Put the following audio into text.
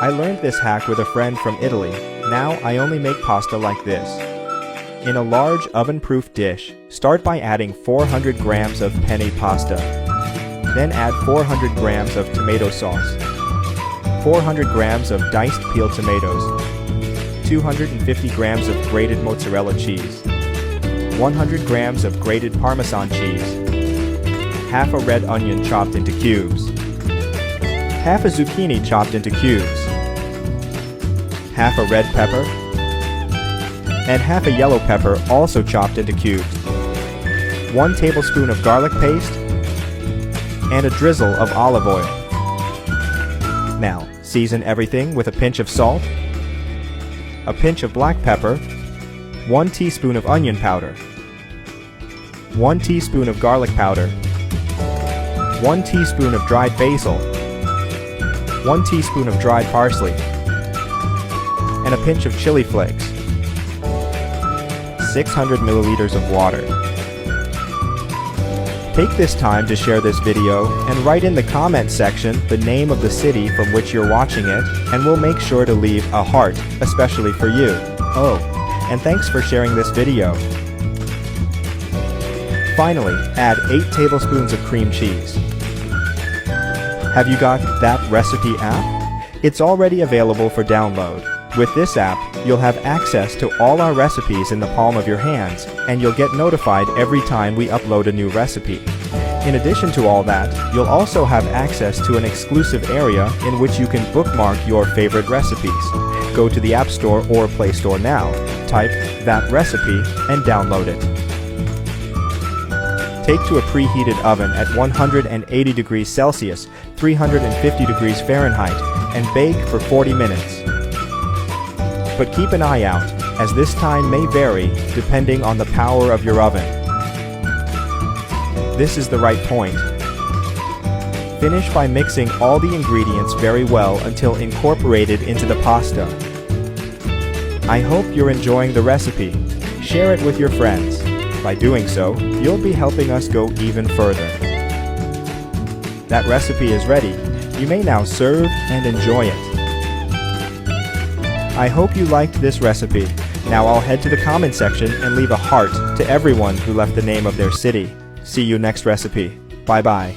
I learned this hack with a friend from Italy. Now I only make pasta like this. In a large oven-proof dish, start by adding 400 grams of penne pasta. Then add 400 grams of tomato sauce, 400 grams of diced peeled tomatoes, 250 grams of grated mozzarella cheese, 100 grams of grated Parmesan cheese, half a red onion chopped into cubes, half a zucchini chopped into cubes, half a red pepper, and half a yellow pepper also chopped into cubes, 1 tablespoon of garlic paste, and a drizzle of olive oil. Now, season everything with a pinch of salt, a pinch of black pepper, 1 teaspoon of onion powder, 1 teaspoon of garlic powder, 1 teaspoon of dried basil, 1 teaspoon of dried parsley, and a pinch of chili flakes, 600 milliliters of water. Take this time to share this video and write in the comment section the name of the city from which you're watching it, and we'll make sure to leave a heart, especially for you. Oh, and thanks for sharing this video. Finally, add 8 tablespoons of cream cheese. Have you got That Recipe app? It's already available for download. With this app, you'll have access to all our recipes in the palm of your hands, and you'll get notified every time we upload a new recipe. In addition to all that, you'll also have access to an exclusive area in which you can bookmark your favorite recipes. Go to the App Store or Play Store now, type That Recipe, and download it. Take to a preheated oven at 180 degrees Celsius, 350 degrees Fahrenheit, and bake for 40 minutes. But keep an eye out, as this time may vary depending on the power of your oven. This is the right point. Finish by mixing all the ingredients very well until incorporated into the pasta. I hope you're enjoying the recipe. Share it with your friends. By doing so, you'll be helping us go even further. That recipe is ready. You may now serve and enjoy it. I hope you liked this recipe. Now I'll head to the comment section and leave a heart to everyone who left the name of their city. See you next recipe. Bye bye.